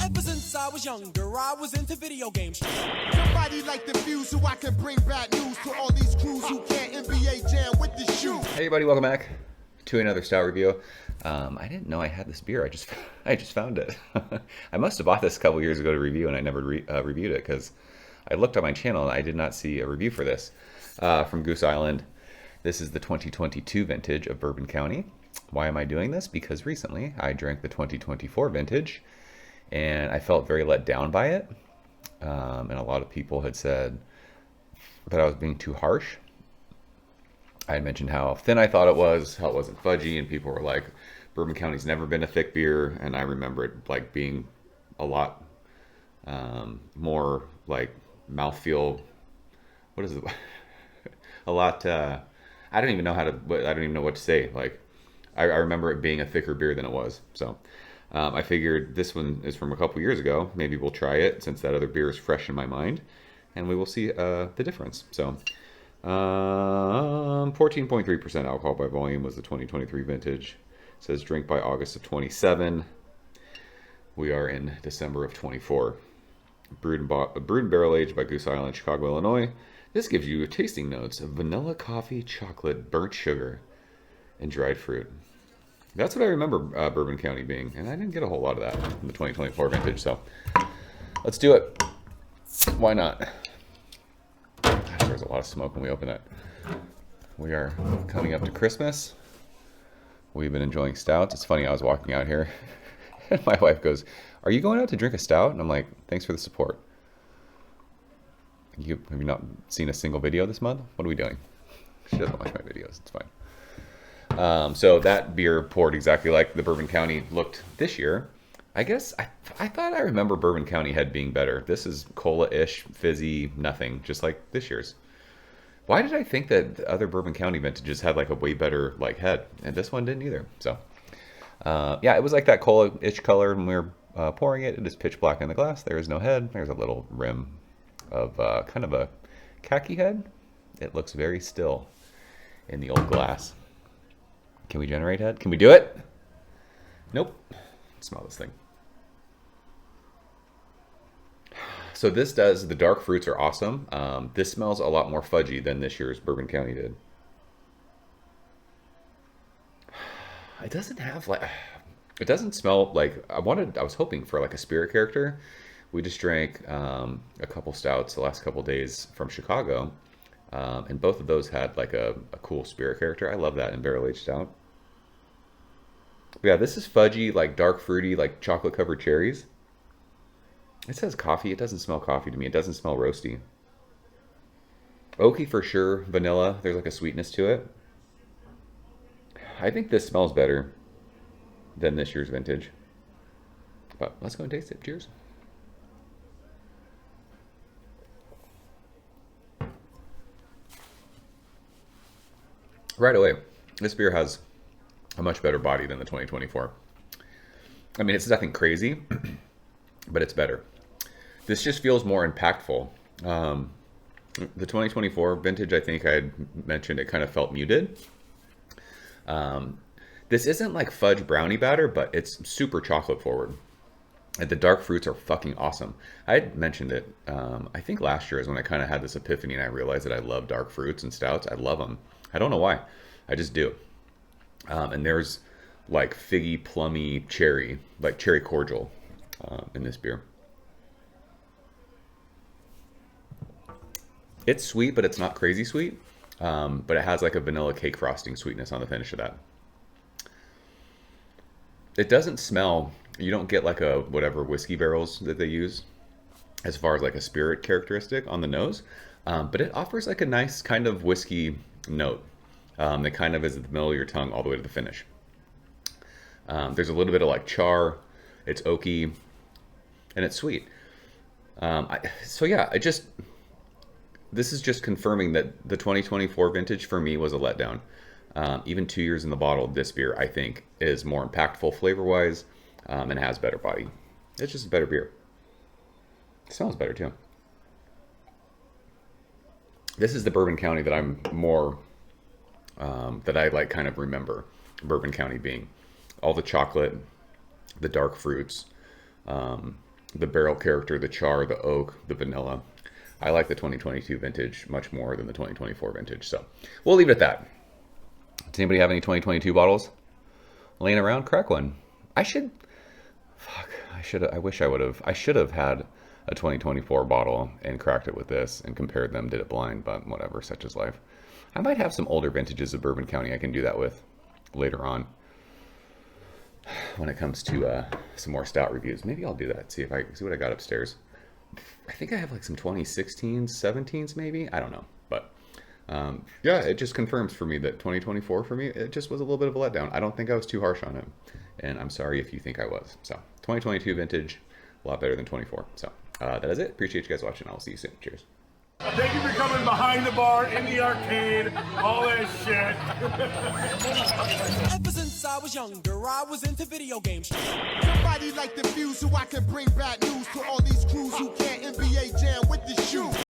Ever since I was younger, I was into video games. Somebody like the Fuse so I can bring bad news to all these crews who can't NBA jam with the shoe. Hey everybody, welcome back to another Stout review. I didn't know I had this beer. I just found it. I must have bought this a couple years ago to review, and I never reviewed it because I looked on my channel and I did not see a review for this. From Goose Island. This is the 2022 vintage of Bourbon County. Why am I doing this? Because recently I drank the 2024 vintage and I felt very let down by it. And a lot of people had said that I was being too harsh. I had mentioned how thin I thought it was, how it wasn't fudgy, and people were like, Bourbon County's never been a thick beer, and I remember it like being a lot more like mouthfeel. What is it? A lot. I don't even know how to. I don't even know what to say. Like, I remember it being a thicker beer than it was. So, I figured this one is from a couple years ago. Maybe we'll try it since that other beer is fresh in my mind, and we will see the difference. So. 14.3% alcohol by volume was the 2023 vintage. It says drink by August of 27. We are in December of 24. Brewed and barrel aged by Goose Island, Chicago, Illinois. This gives you tasting notes of vanilla, coffee, chocolate, burnt sugar, and dried fruit. That's what I remember Bourbon County being, and I didn't get a whole lot of that in the 2024 vintage. So let's do it. Why not? There's a lot of smoke when we open it. We are coming up to Christmas. We've been enjoying stouts. It's funny, I was walking out here and my wife goes, "Are you going out to drink a stout?" And I'm like, "Thanks for the support." Have you not seen a single video this month? What are we doing? She doesn't watch my videos. It's fine. So that beer poured exactly like the Bourbon County looked this year. I guess I thought I remember Bourbon County head being better. This is cola-ish, fizzy, nothing, just like this year's. Why did I think that the other Bourbon County vintages had like a way better like head, and this one didn't either? So yeah, it was like that cola-ish color when we were pouring it. It is pitch black in the glass. There is no head. There's a little rim of kind of a khaki head. It looks very still in the old glass. Can we generate head? Can we do it? Nope. Smell this thing. So this does, the dark fruits are awesome. This smells a lot more fudgy than this year's Bourbon County did. It doesn't have like, it doesn't smell like, I was hoping for like a spirit character. We just drank a couple stouts the last couple days from Chicago. And both of those had like a cool spirit character. I love that in barrel-aged stout. But yeah, this is fudgy, like dark fruity, like chocolate covered cherries. It says coffee. It doesn't smell coffee to me. It doesn't smell roasty. Oaky for sure. Vanilla. There's like a sweetness to it. I think this smells better than this year's vintage. But let's go and taste it. Cheers. Right away, this beer has a much better body than the 2024. I mean, it's nothing crazy, but it's better. This just feels more impactful. The 2024 vintage, I think I had mentioned, it kind of felt muted. This isn't like fudge brownie batter, but it's super chocolate forward. And the dark fruits are fucking awesome. I had mentioned it, I think last year is when I kind of had this epiphany and I realized that I love dark fruits and stouts. I love them. I don't know why. I just do. And there's like figgy, plummy cherry, like cherry cordial in this beer. It's sweet, but it's not crazy sweet. But it has like a vanilla cake frosting sweetness on the finish of that. It doesn't smell, you don't get like a whatever whiskey barrels that they use as far as like a spirit characteristic on the nose. But it offers like a nice kind of whiskey note. That kind of is at the middle of your tongue all the way to the finish. There's a little bit of like char. It's oaky, and it's sweet. So yeah, this is just confirming that the 2024 vintage for me was a letdown. Even 2 years in the bottle, this beer I think is more impactful flavor-wise and has better body. It's just a better beer. It smells better too. This is the Bourbon County that I'm more that I like kind of remember Bourbon County being. All the chocolate, the dark fruits, The barrel character, the char, the oak, the vanilla. I like the 2022 vintage much more than the 2024 vintage. So we'll leave it at that. Does anybody have any 2022 bottles laying around? Crack one. I should have had a 2024 bottle and cracked it with this and compared them, did it blind, but whatever, such is life. I might have some older vintages of Bourbon County I can do that with later on when it comes to some more stout reviews. Maybe I'll do that, see what I got upstairs. I think I have like some 2016s, 17s maybe, I don't know, but yeah, it just confirms for me that 2024 for me, it just was a little bit of a letdown. I don't think I was too harsh on it, and I'm sorry if you think I was. So 2022 vintage, a lot better than 24. So that is it. Appreciate you guys watching. I'll see you soon. Cheers. Thank you for coming behind the bar, in the arcade, all that shit. Ever since I was younger, I was into video games. Somebody like the view so I can bring bad news to all